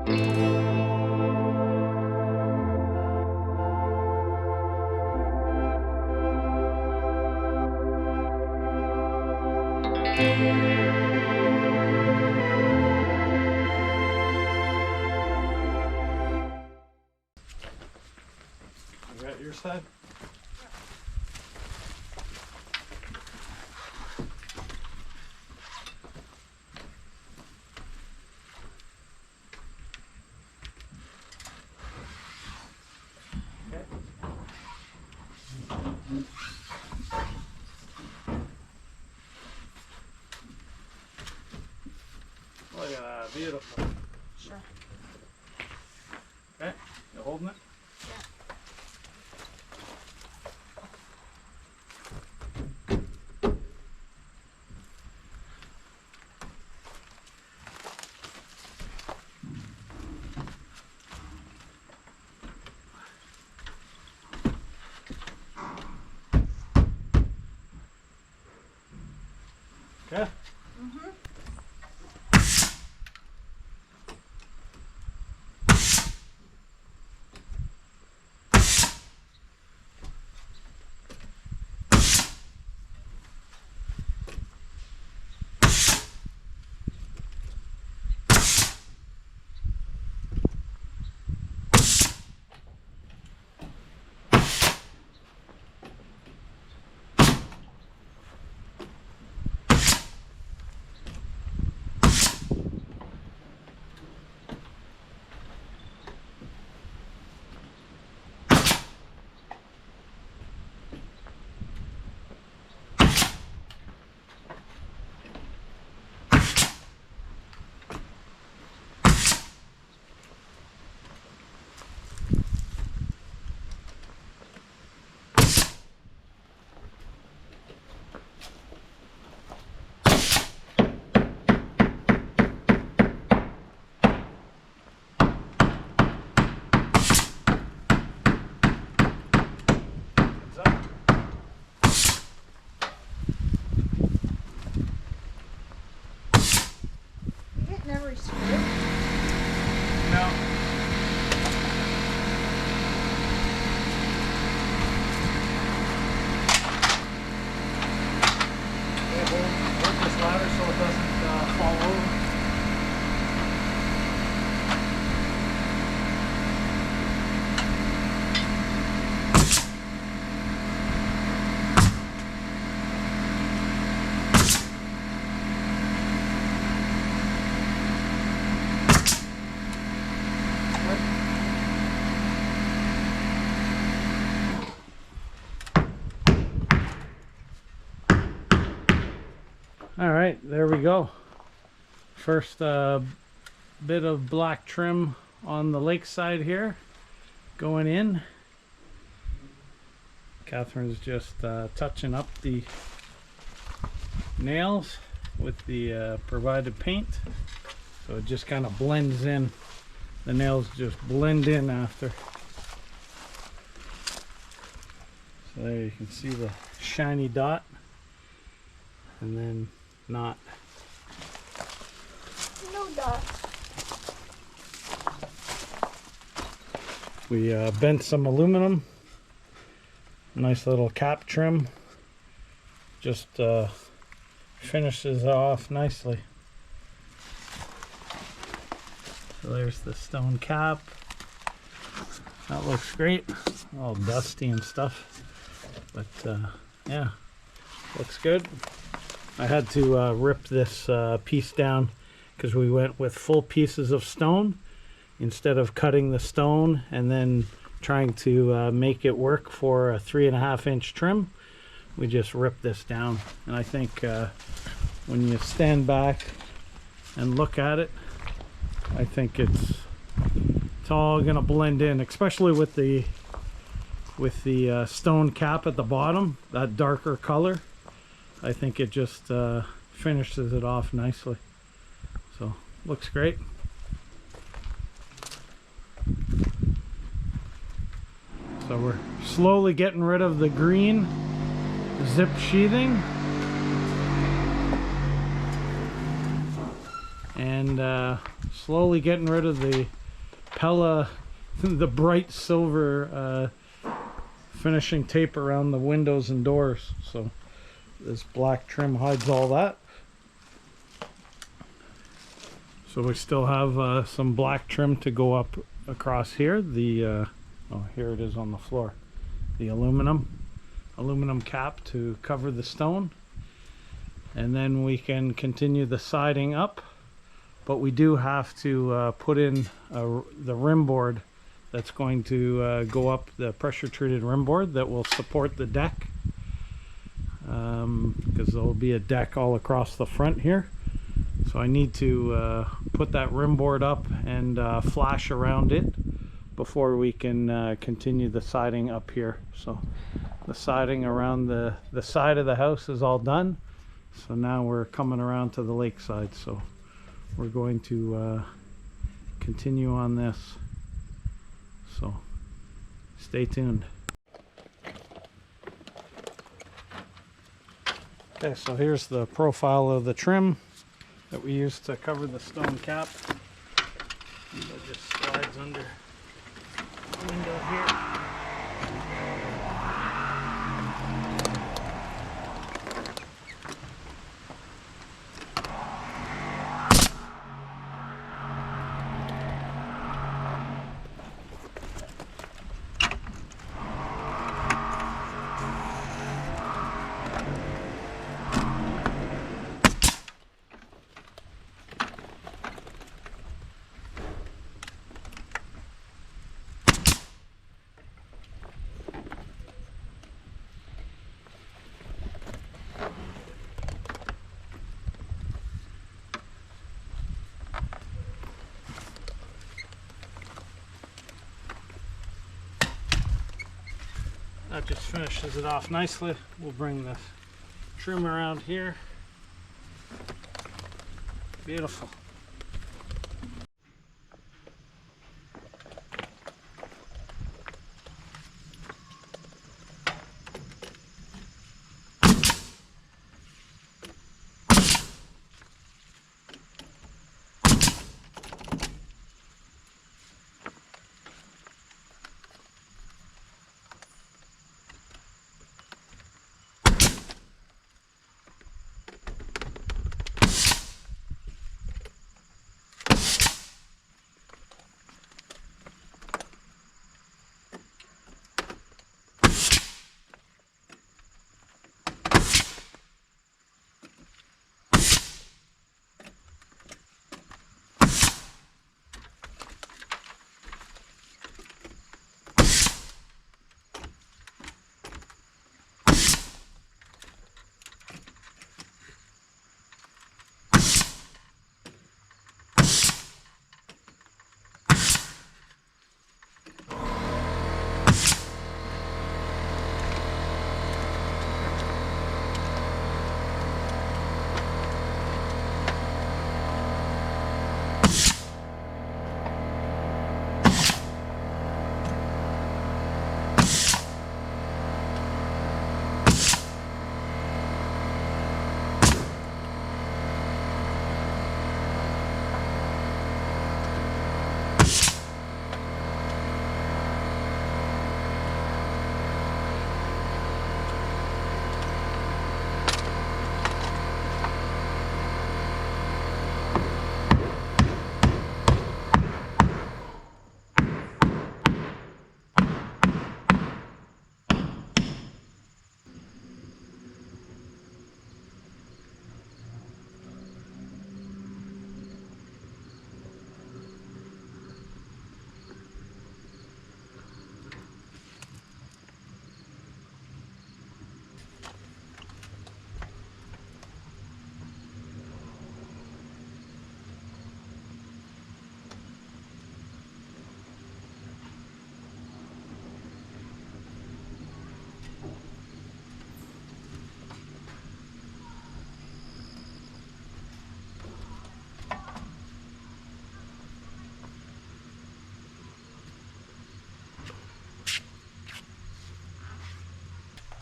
Your side? Okay. Look at that, beautiful. Sure. Okay, you holding it? Okay. Mm-hmm. Every screw? No. Hold this ladder so it doesn't fall over. All right, there we go. First bit of black trim on the lake side here going in. Catherine's just touching up the nails with the provided paint, so it just kind of blends in. The nails just blend in after. So there you can see the shiny dot, and then not. No dots. We bent some aluminum. Nice little cap trim. Just finishes it off nicely. So there's the stone cap. That looks great. All dusty and stuff. But yeah, looks good. I had to rip this piece down because we went with full pieces of stone instead of cutting the stone and then trying to make it work for a 3.5 inch trim. We just ripped this down, and I think when you stand back and look at it, I think it's all gonna blend in, especially with the stone cap at the bottom, that darker color. I think it just finishes it off nicely. So looks great. So we're slowly getting rid of the green zip sheathing, and slowly getting rid of the Pella, the bright silver finishing tape around the windows and doors. So this black trim hides all that. So we still have some black trim to go up across here. The oh, here it is on the floor. The aluminum cap to cover the stone, and then we can continue the siding up. But we do have to put in the rim board that's going to go up, the pressure treated rim board that will support the deck, because there will be a deck all across the front here. So I need to put that rim board up and flash around it before we can continue the siding up here. So the siding around the side of the house is all done. So now we're coming around to the lakeside. So we're going to continue on this. So stay tuned. Okay, so here's the profile of the trim that we used to cover the stone cap. And it just slides under the window here. That just finishes it off nicely. We'll bring the trim around here. Beautiful.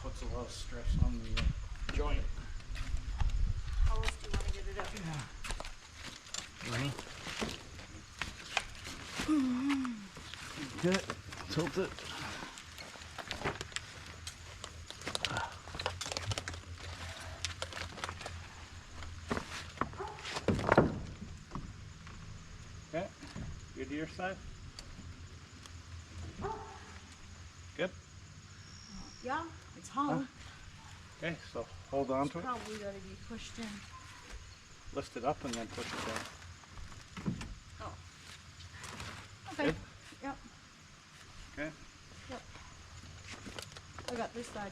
Puts a lot of stress on the joint. How else do you want to get it up? Yeah. Ready? Okay, tilt it. Okay, good to your side? Good? Yeah, it's home. Okay, so hold on It's to it. probably gotta be pushed in. Lift it up and then push it down. Oh. Okay. Good? Yep. Okay. Yep. I got this side.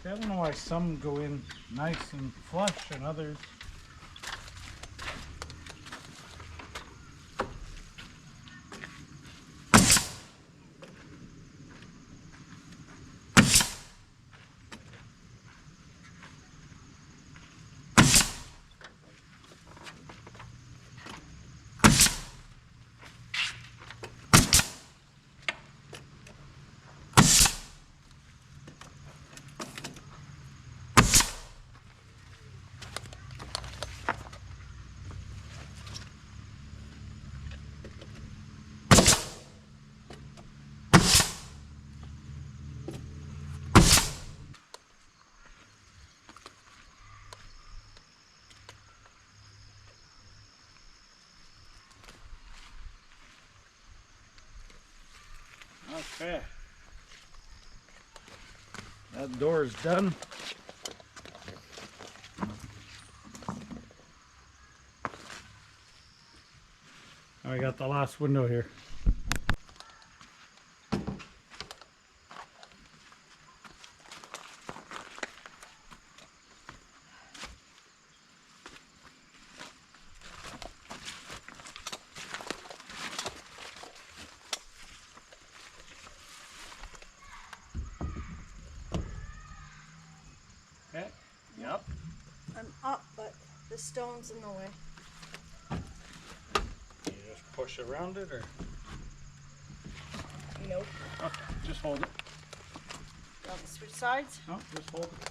I don't know why some go in nice and flush and others. Okay. That door is done. Now we got the last window here. Okay. Yep. I'm up, but the stone's in the way. You just push around it, or Nope. okay, just hold it. You want to switch sides? No, just hold it.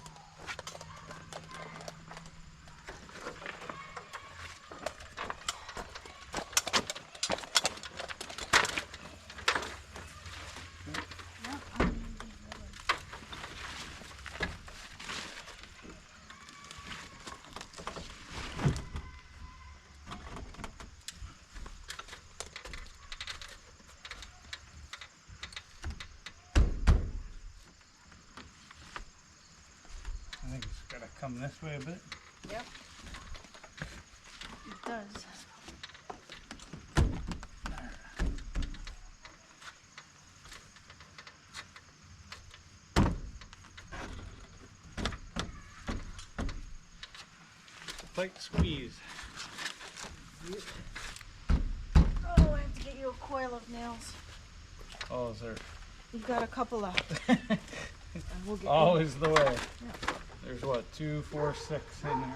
I think it's gotta come this way a bit. Yep. It does. Tight squeeze. Oh, I have to get you a coil of nails. Oh, is there You've got a couple left. We'll get always the way? Yeah. There's what, 2, 4, 6 in there.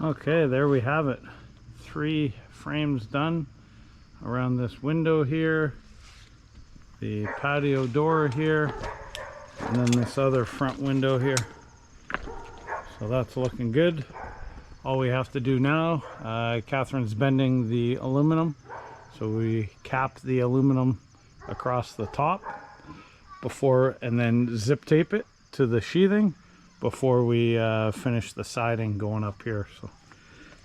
Okay, there we have it. 3 frames done around this window here, the patio door here, and then this other front window here. So that's looking good. All we have to do now, Catherine's bending the aluminum. So we cap the aluminum across the top before, and then zip tape it to the sheathing before we finish the siding going up here. So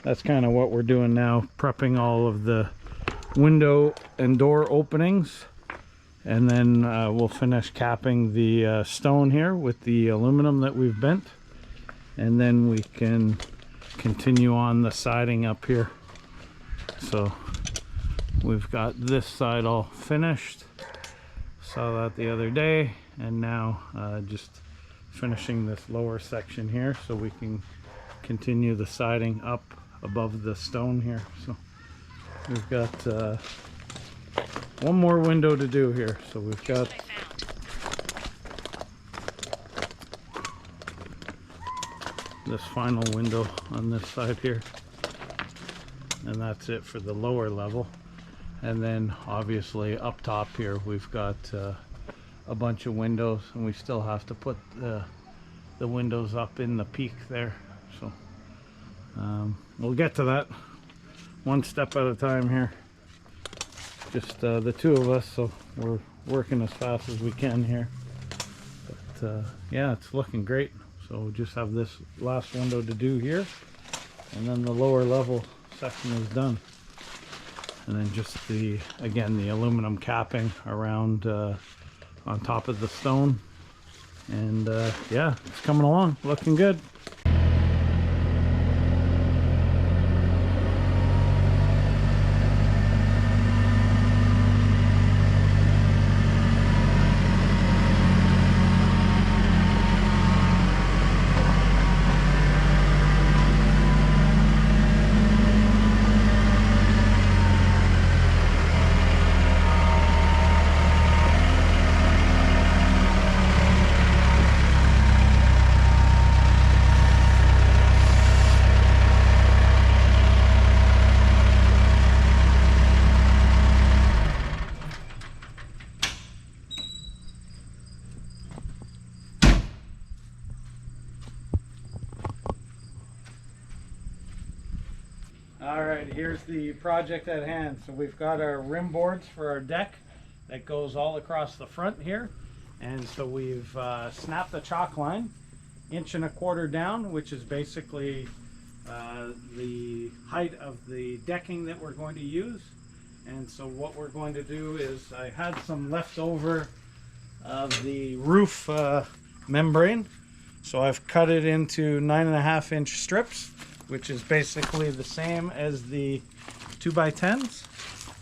that's kind of what we're doing now, prepping all of the window and door openings, and then we'll finish capping the stone here with the aluminum that we've bent, and then we can continue on the siding up here. So we've got this side all finished, saw that the other day, and now just finishing this lower section here so we can continue the siding up above the stone here. So we've got one more window to do here. So we've got this final window on this side here, and that's it for the lower level. And then obviously up top here we've got a bunch of windows, and we still have to put the windows up in the peak there. So we'll get to that one step at a time here. Just the two of us, so we're working as fast as we can here. But yeah, it's looking great. So we just have this last window to do here, and then the lower level section is done. And then just again the aluminum capping around on top of the stone. And yeah, it's coming along, looking good. Alright, here's the project at hand. So we've got our rim boards for our deck that goes all across the front here. And so we've snapped the chalk line 1.25 inches down, which is basically the height of the decking that we're going to use. And so what we're going to do is, I had some leftover of the roof membrane. So I've cut it into 9.5-inch strips, which is basically the same as the 2x10s.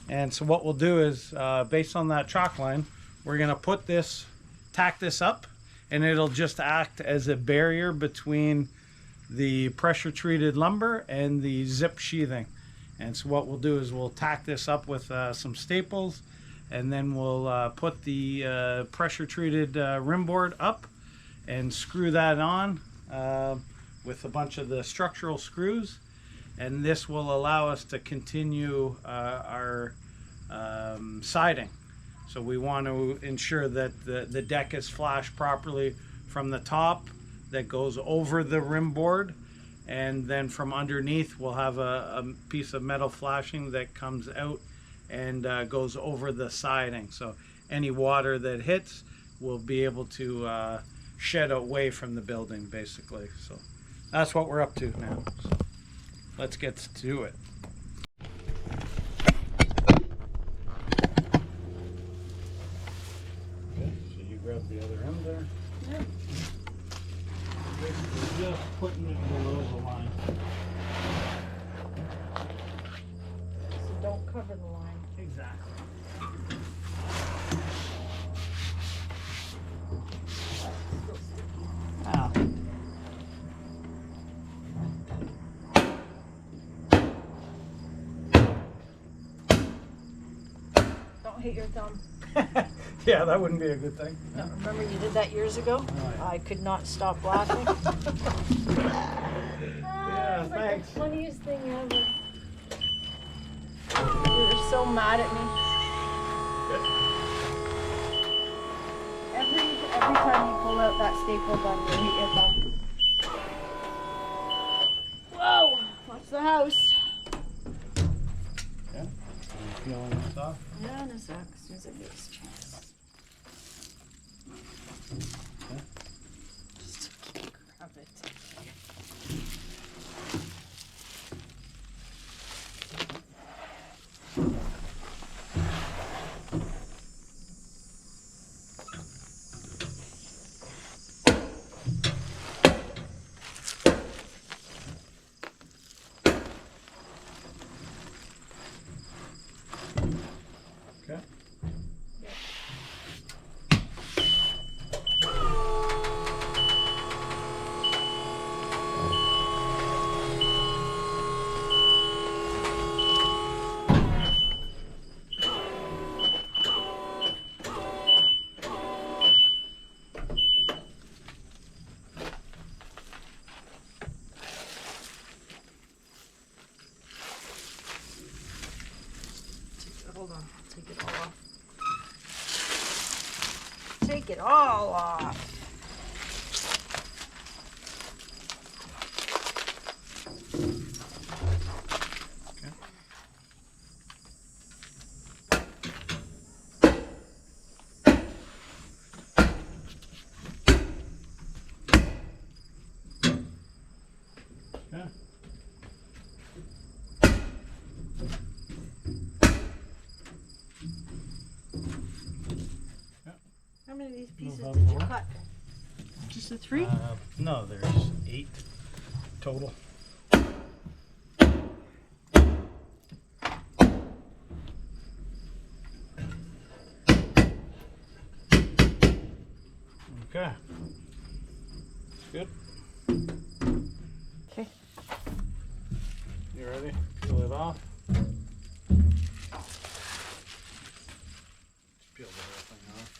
And so what we'll do is, based on that chalk line, we're gonna put this, tack this up, and it'll just act as a barrier between the pressure treated lumber and the zip sheathing. And so what we'll do is we'll tack this up with some staples, and then we'll put the pressure treated rim board up and screw that on with a bunch of the structural screws, and this will allow us to continue our siding. So we want to ensure that the deck is flashed properly from the top, that goes over the rim board, and then from underneath we'll have a piece of metal flashing that comes out and goes over the siding. So any water that hits will be able to shed away from the building, basically. So that's what we're up to now. So let's get to it. Okay, so you grab the other end there. Yeah. Basically just putting it below the line. So don't cover the line. Exactly. Ow. Don't hit your thumb. Yeah, that wouldn't be a good thing. No, remember you did that years ago? Oh, yeah. I could not stop laughing. Yeah, It's like thanks. the funniest thing ever. You were so mad at me. Every time you pull out that staple gun, you hit your thumb. There's the house. Okay. I'm peeling this off. Yeah, in a sec, as soon as I get this chance. Okay. Just grab it. Okay. Hold on, take it all off. Take it all off. Okay. Yeah. How many of these Move pieces up did you more. cut? Just the 3? No, there's 8 total. Okay. Good. Okay. You ready? Peel it off. Just peel the whole thing off.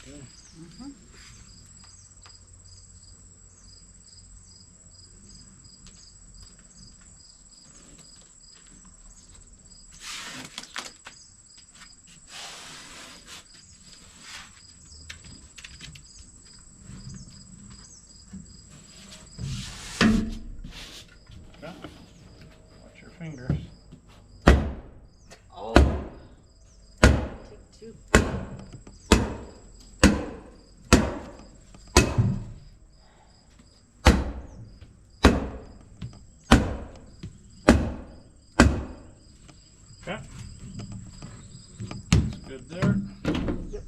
Okay. Okay. Watch your fingers. Oh. Take 2. Okay. It's good there. Yep.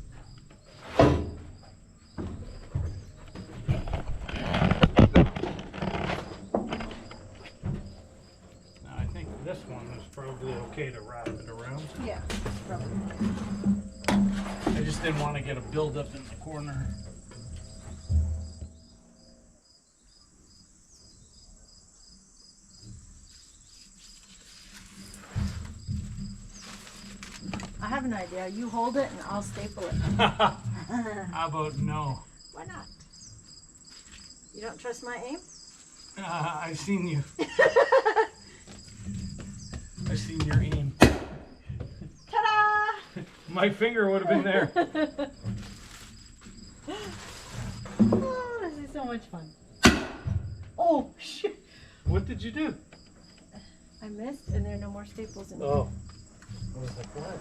Now I think this one is probably okay to wrap it around. Yeah, probably. I just didn't want to get a buildup in the corner. I have an idea. You hold it and I'll staple it. How about no? Why not? You don't trust my aim? I've seen you. I've seen your aim. Ta-da! My finger would have been there. Oh, this is so much fun. Oh, shit. What did you do? I missed and there are no more staples in Oh. I was like, what?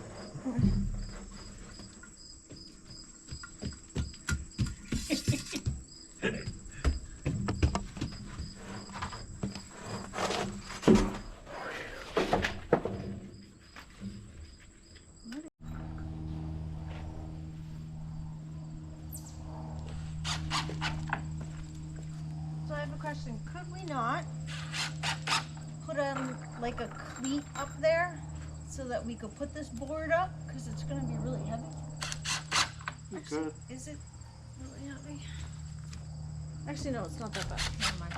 So I have a question. Could we not put like a cleat up there so that we could put this board up? Because it's going to be really heavy. You could. Is it really heavy? Actually, no, it's not that bad. Never mind.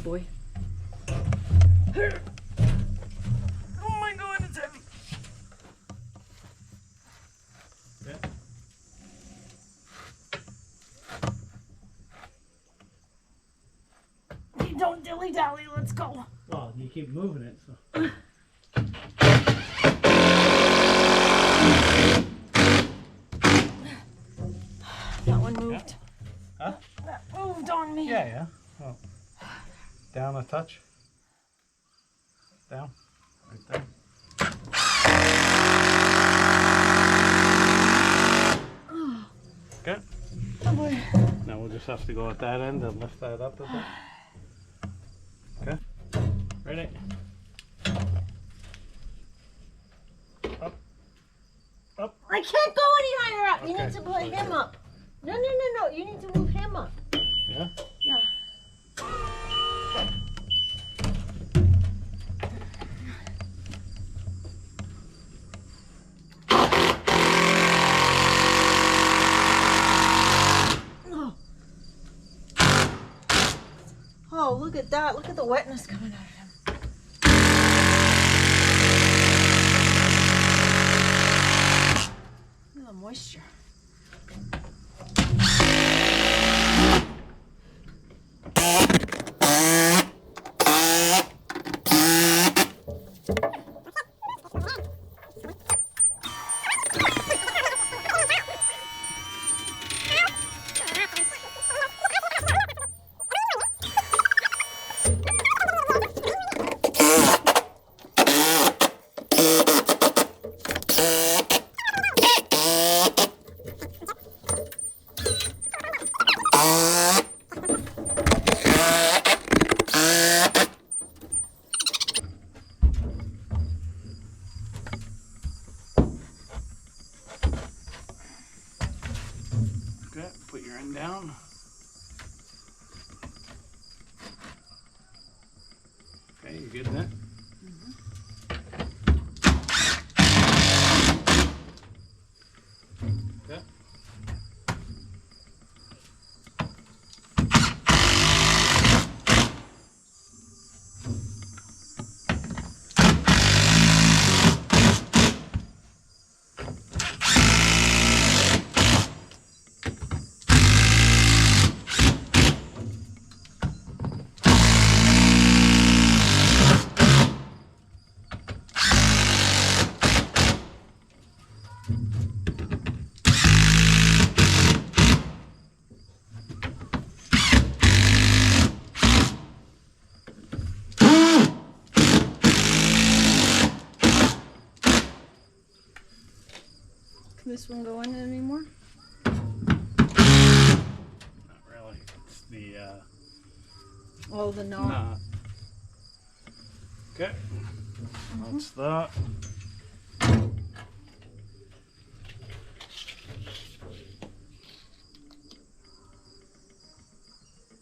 boy. Oh my god, it's heavy. Yeah. Hey, don't dilly-dally, let's go. Well, you keep moving it, so. That one moved. Huh? That moved on me. Yeah, yeah. Oh. Down a touch. Down. Right there. Good. Oh boy. Now we'll just have to go at that end and lift that up a bit. Okay. Ready? Up. Up. I can't go any higher up. You Okay. need to put him up. No, no, no, no. You need to move him up. Yeah? Yeah. Oh. Oh, look at that. Look at the wetness coming out of him. Look at the moisture. Good. Put your end down. Okay, you good then? Good. Can this one go in anymore? Not really. It's the Oh, the knot. knot. Okay. That's that.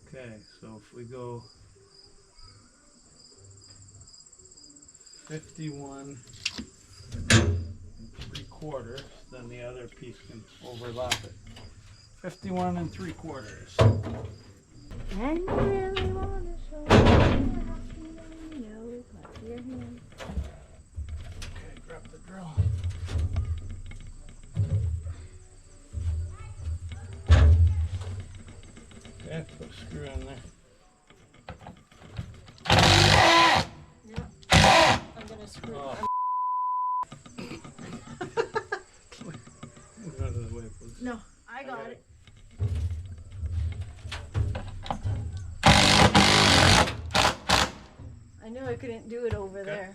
Okay, so if we go 51 3/4, then the other piece can overlap it. 51 3/4. And you really want to show me how you know, clap your hands. Okay, grab the drill. Okay, put a screw in there. Yeah. I'm gonna screw Oh. it. Move out of the way, please. No, I got it. I knew I couldn't do it over there.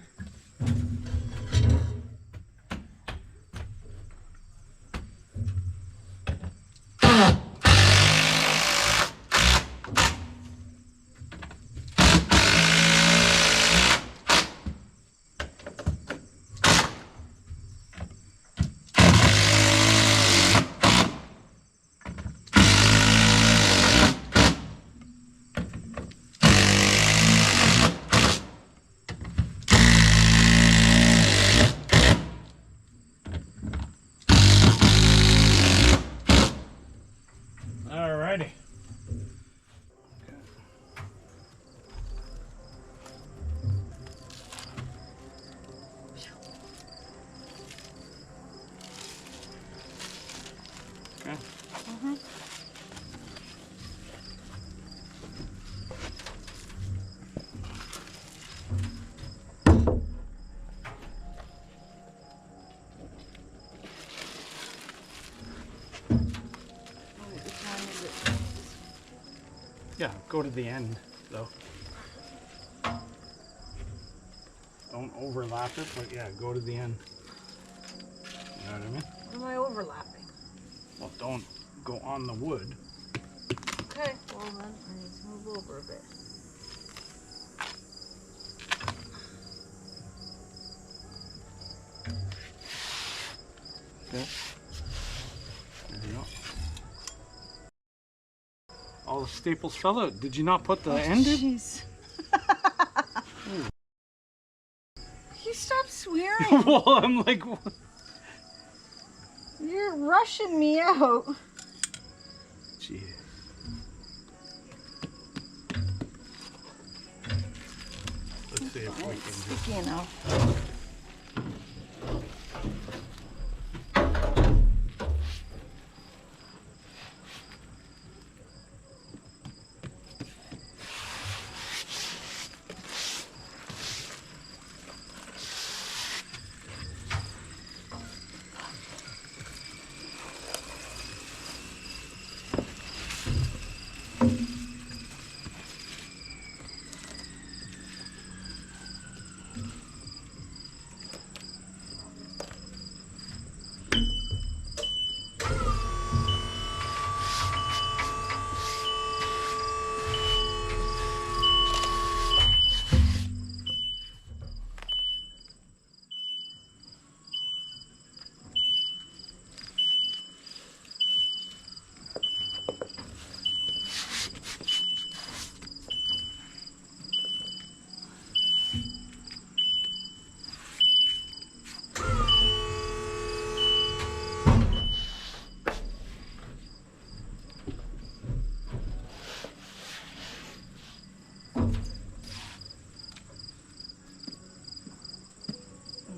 Go to the end, though. Don't overlap it, but yeah, go to the end. You know what I mean? What am I overlapping? Well, don't go on the wood. Okay, well then I need to move over a bit. Okay. There you go. All the staples fell out. Did you not put the end in? Jeez. You stop swearing. Well, I'm like, what? You're rushing me out. Jeez. Let's see if we It's can. sticky enough.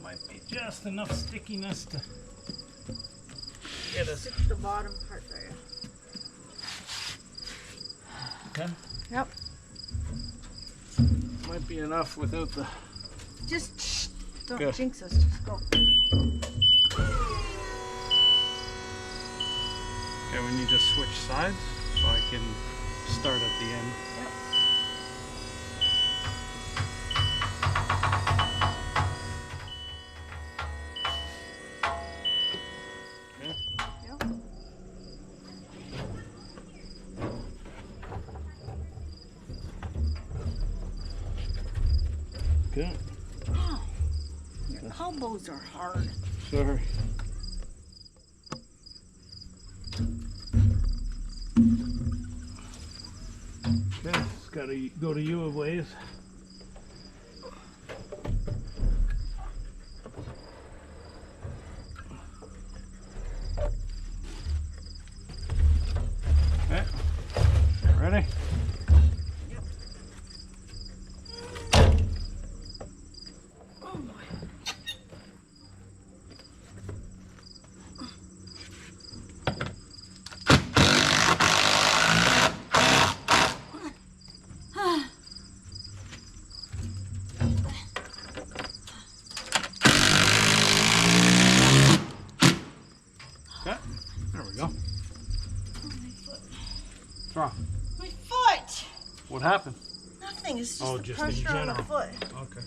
Might be just enough stickiness to get us. Stick the bottom part there. Okay. Yep. Might be enough without the. Just shh, don't Good. jinx us. Just go. Okay, we need to switch sides so I can start at the end. Yep. Okay. Yep. Okay. Oh, your elbows are hard. Sorry. Okay, it's got to go to you a ways. Okay, ready? Oh my. Okay, there we go. Oh, my foot. What's wrong? My foot! What happened? Nothing, it's just Oh, the just in pressure on the general. foot. Okay.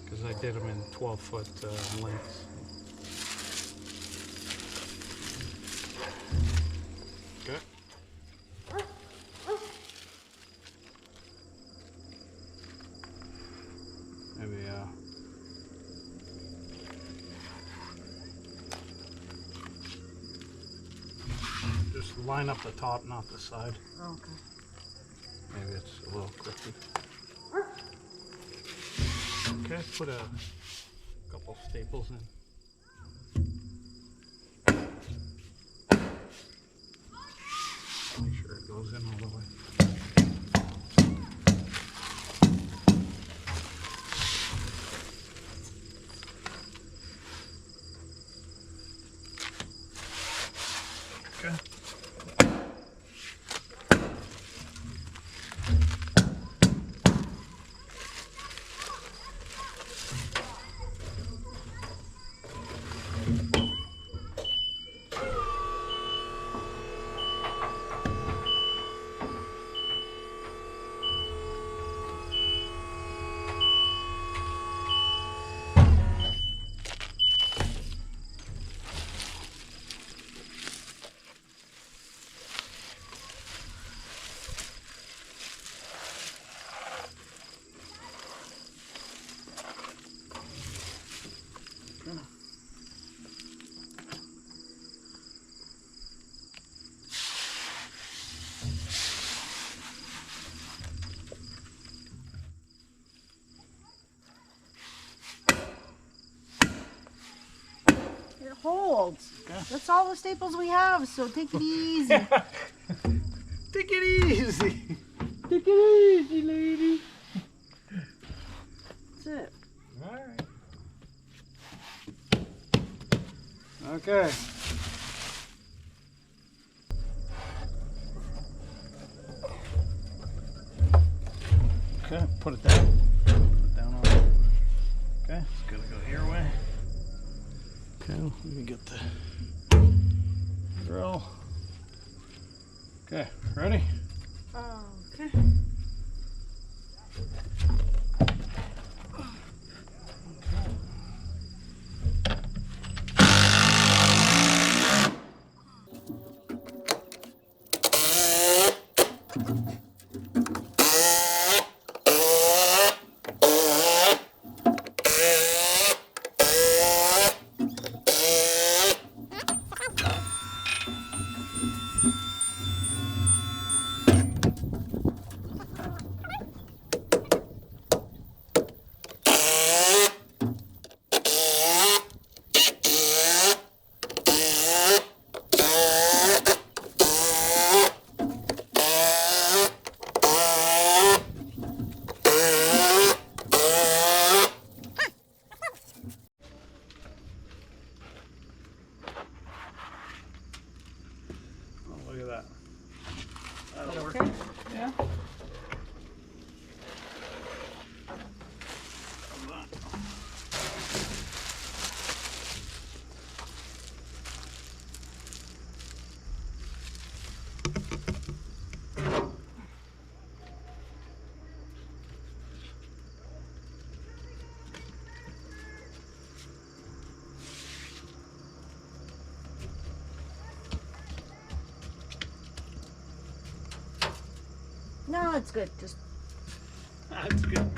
Because I did them in 12-foot lengths. Okay. maybe just line up the top, not the side. Oh, okay. Maybe it's a little crooked. Okay, put a couple staples in. Make sure it goes in all the way. Okay. It holds. Okay. That's all the staples we have, so take it easy. Take it easy. Take it easy, lady. That's it. All right. Okay. Okay, put it down. Put it down on it. Okay, it's gonna go your way. Okay, let me get the drill. Okay, ready? Okay. Oh, look at that. That'll That work. okay? Yeah. No, it's good. Just That's good.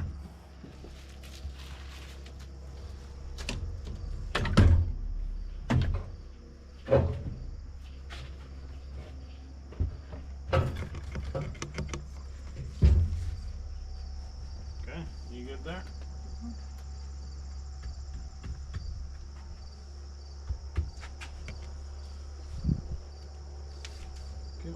Okay, you good there? Cool.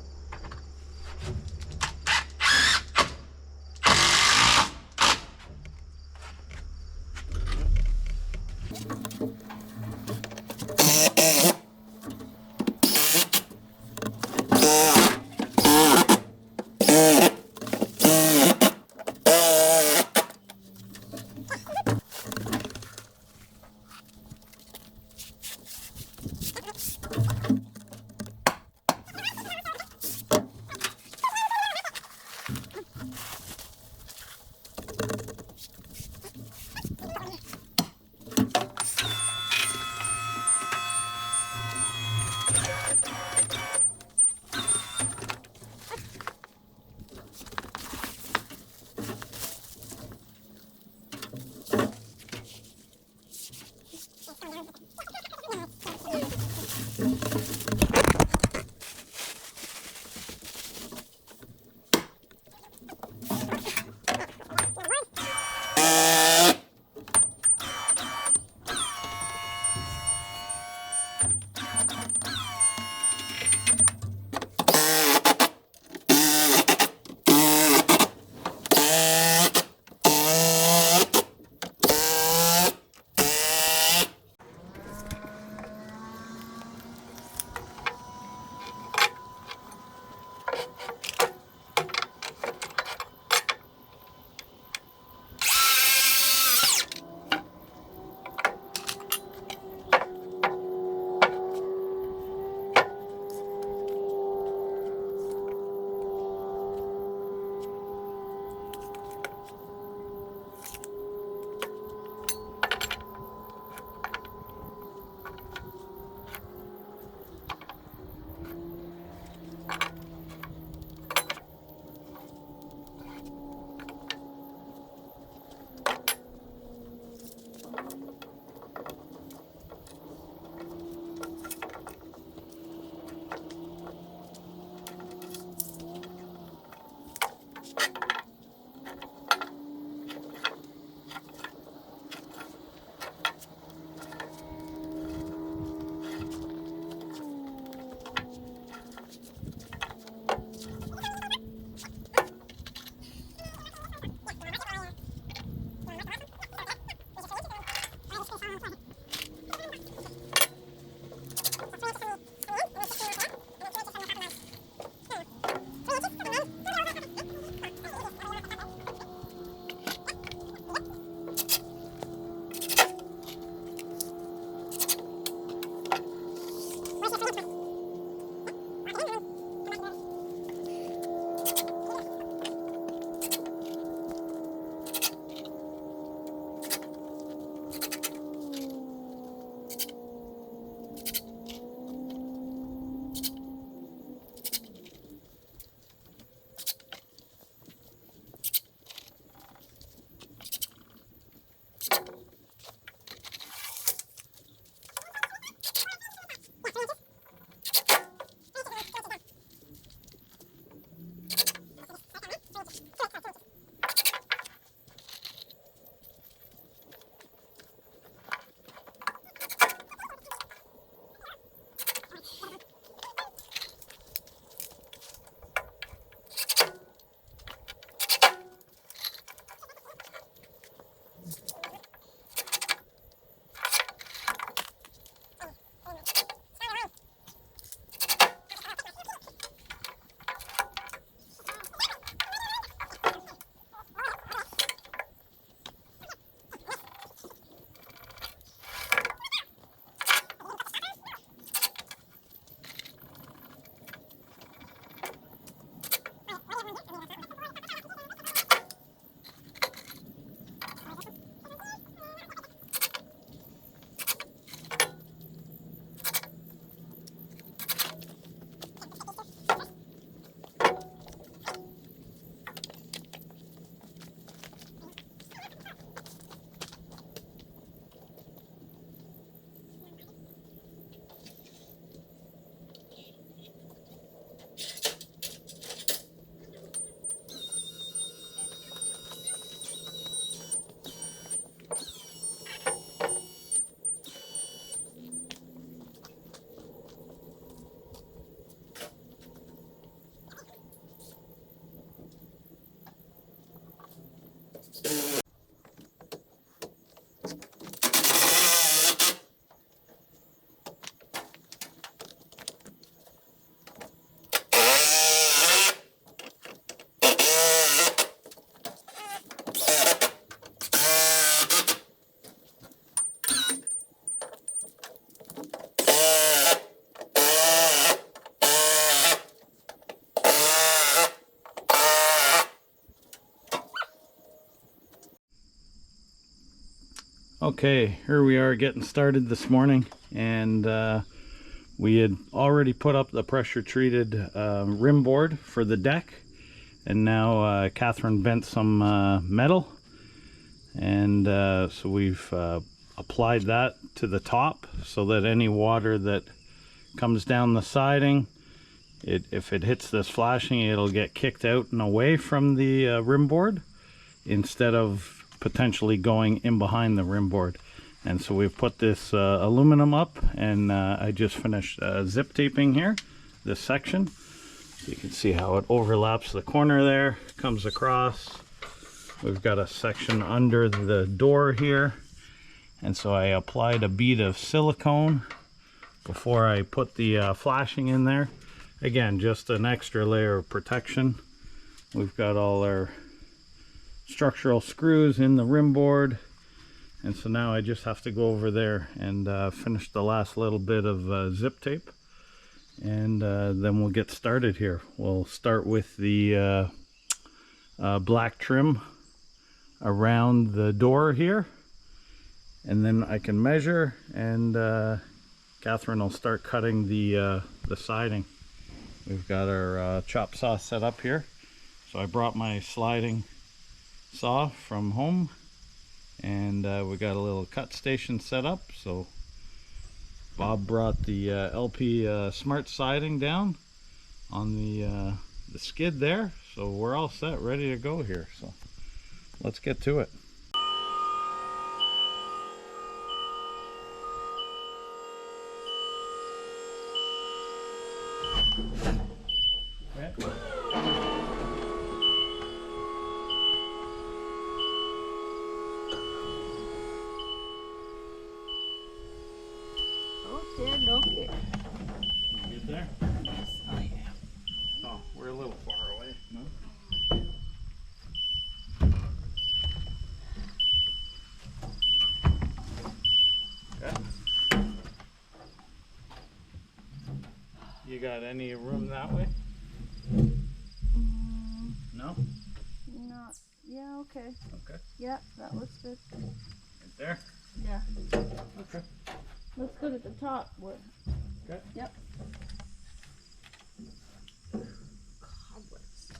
Okay, here we are getting started this morning, and we had already put up the pressure treated rim board for the deck, and now Catherine bent some metal, and so we've applied that to the top so that any water that comes down the siding, if it hits this flashing, it'll get kicked out and away from the rim board instead of potentially going in behind the rim board. And so we've put this aluminum up, and I just finished zip taping here this section. You can see how it overlaps the corner there, comes across. We've got a section under the door here, and so I applied a bead of silicone before I put the flashing in there. Again, just an extra layer of protection. We've got all our structural screws in the rim board, and so now I just have to go over there and finish the last little bit of zip tape, and then we'll get started here. We'll start with the black trim around the door here, and then I can measure, and Catherine will start cutting the siding. We've got our chop saw set up here, so I brought my sliding saw from home, And we got a little cut station set up. So Bob brought the LP smart siding down on the skid there. So we're all set, ready to go here. So let's get to it. Okay, okay. You get there? Oh yeah. Oh, we're a little far away. No? Okay. You got any room that way? No? Not. Yeah. Okay. Okay. Yeah, that looks good. Right there? Yeah. Okay. Looks good at the top. Where? Okay. Yep. Cobwebs.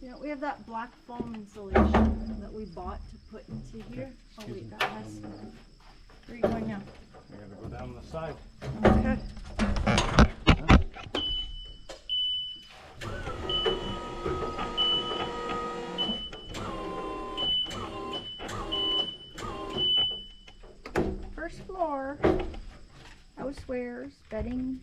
You know, we have that black foam insulation that we bought to put into here. Oh Excuse wait, me. that has. Where are you going now? I gotta go down the side. Okay. First floor. Housewares, bedding.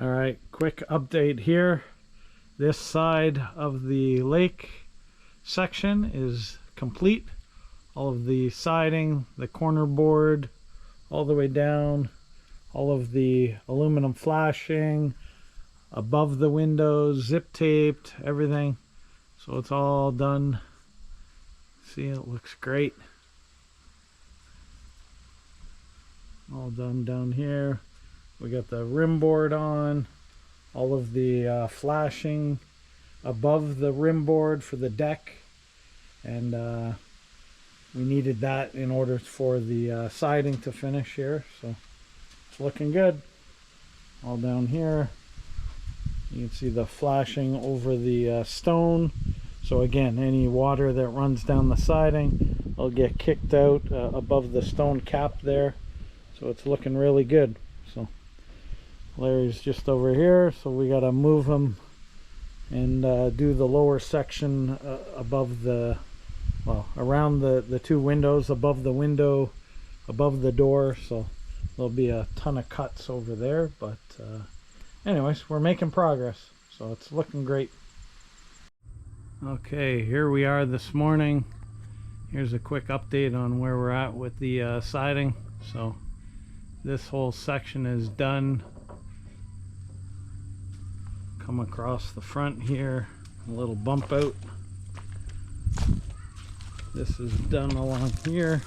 All right, quick update here. This side of the lake section is complete. All of the siding, the corner board, all the way down, all of the aluminum flashing, above the windows, zip taped, everything. So it's all done. See, it looks great. All done down here. We got the rim board on, all of the flashing above the rim board for the deck, and we needed that in order for the siding to finish here, so it's looking good. All down here, you can see the flashing over the stone, so again, any water that runs down the siding will get kicked out above the stone cap there, so it's looking really good. So Larry's just over here, so we got to move him and do the lower section above the, well, around the two windows, above the window, above the door. So there'll be a ton of cuts over there, but anyways, we're making progress, so it's looking great. Okay, here we are this morning. Here's a quick update on where we're at with the siding. So this whole section is done. Come across the front here, a little bump out. This is done along here.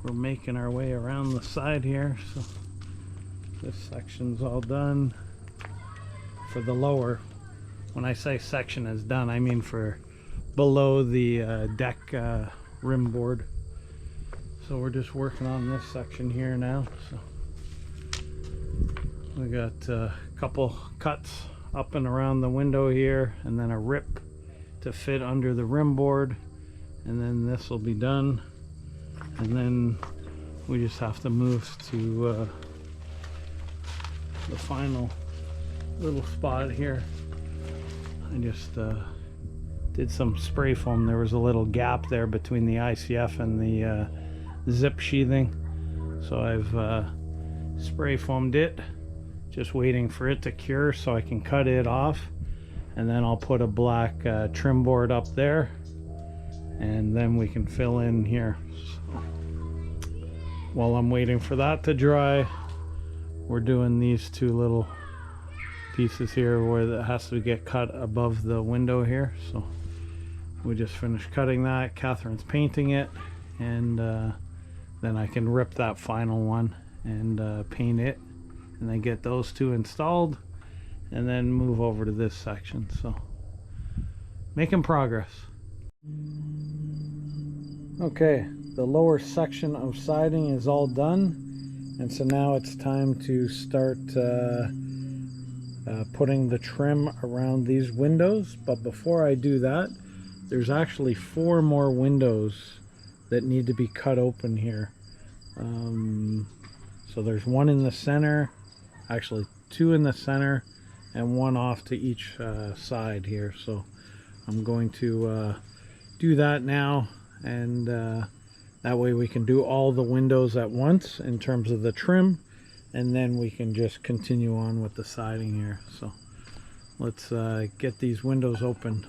We're making our way around the side here, so this section's all done. For the lower, when I say section is done, I mean for below the deck rim board. So we're just working on this section here now. So we got a couple cuts up and around the window here, and then a rip to fit under the rim board, and then this will be done, and then we just have to move to the final little spot here. I just did some spray foam. There was a little gap there between the ICF and the zip sheathing, so I've spray foamed it, just waiting for it to cure so I can cut it off, and then I'll put a black trim board up there, and then we can fill in here. So while I'm waiting for that to dry, we're doing these two little pieces here where it has to get cut above the window here. So we just finished cutting that. Catherine's painting it, and then I can rip that final one and paint it, and then get those two installed, and then move over to this section. So making progress. Okay, the lower section of siding is all done, and so now it's time to start putting the trim around these windows. But before I do that, there's actually 4 more windows that need to be cut open here. So there's one in the center, actually 2 in the center, and 1 off to each side here. So I'm going to do that now, and that way we can do all the windows at once in terms of the trim, and then we can just continue on with the siding here. So let's get these windows open.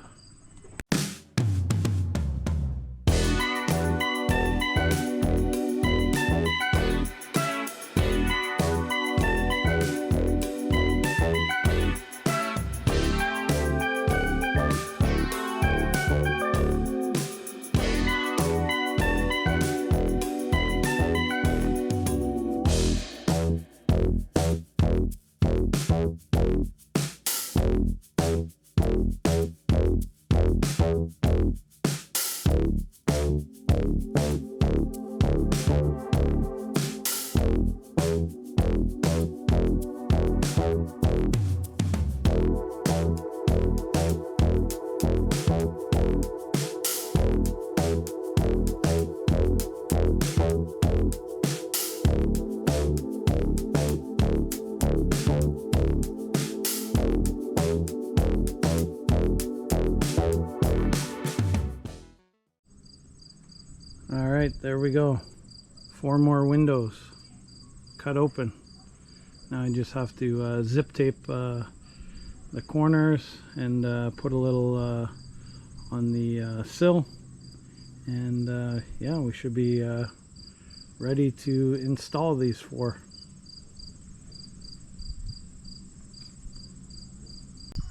All right, there we go. 4 more windows. cut open. Now I just have to zip tape the corners and put a little on the sill, and yeah, we should be ready to install these 4.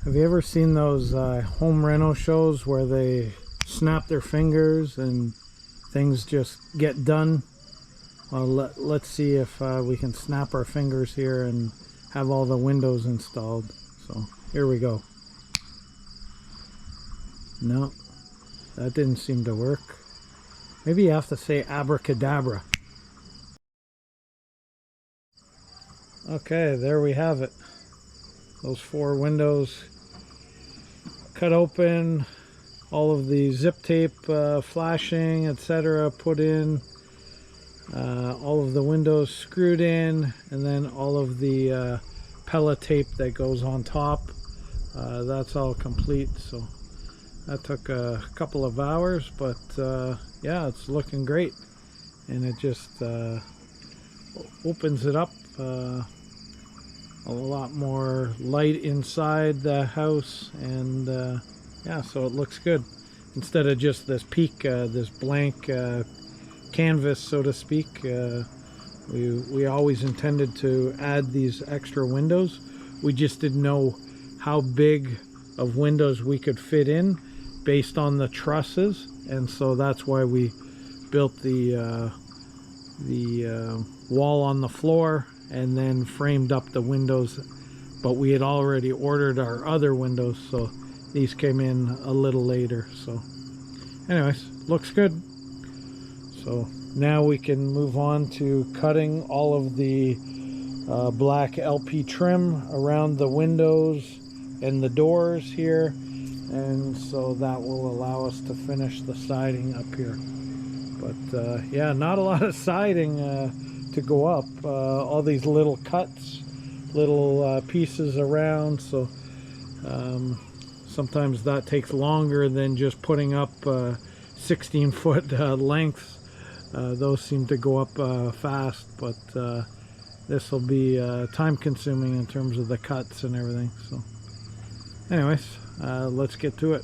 Have you ever seen those home reno shows where they snap their fingers and things just get done? Well, let's see if we can snap our fingers here and have all the windows installed. So here we go. No, that didn't seem to work. Maybe you have to say abracadabra. Okay, there we have it. Those 4 windows cut open, all of the zip tape flashing, etc. put in, all of the windows screwed in, and then all of the pellet tape that goes on top. That's all complete. So that took a couple of hours, but yeah, it's looking great, and it just opens it up a lot more light inside the house, and yeah, so it looks good instead of just this peak, this blank canvas, so to speak. We always intended to add these extra windows. We just didn't know how big of windows we could fit in based on the trusses, and so that's why we built the wall on the floor and then framed up the windows. But we had already ordered our other windows, so these came in a little later. So anyways, looks good. So now we can move on to cutting all of the black LP trim around the windows and the doors here, and so that will allow us to finish the siding up here. But yeah, not a lot of siding to go up. All these little cuts, little pieces around, so sometimes that takes longer than just putting up 16-foot lengths. Those seem to go up fast, but this will be time consuming in terms of the cuts and everything. So anyways, let's get to it.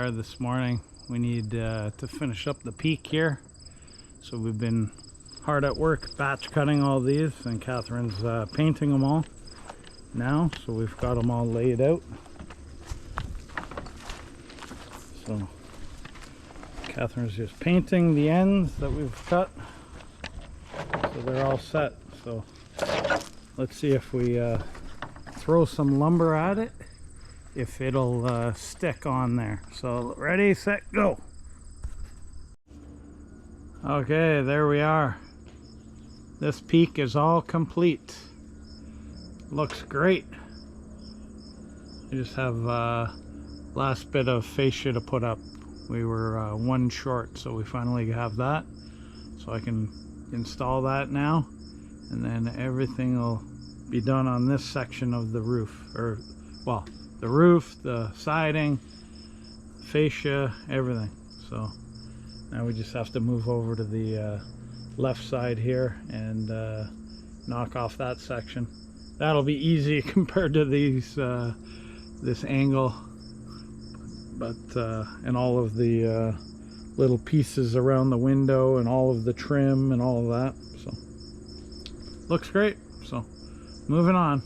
are this morning. We need to finish up the peak here. So we've been hard at work batch cutting all these, and Catherine's painting them all now. So we've got them all laid out. So Catherine's just painting the ends that we've cut. So they're all set. So let's see if we throw some lumber at it, if it'll stick on there. So ready, set, go. Okay, there we are. This peak is all complete. Looks great. We just have last bit of fascia to put up. We were one short, so we finally have that. So I can install that now, and then everything will be done on this section of the roof, or well, the roof, the siding, fascia, everything. So now we just have to move over to the left side here and knock off that section. That'll be easy compared to these this angle, but and all of the little pieces around the window and all of the trim and all of that. So looks great. So moving on.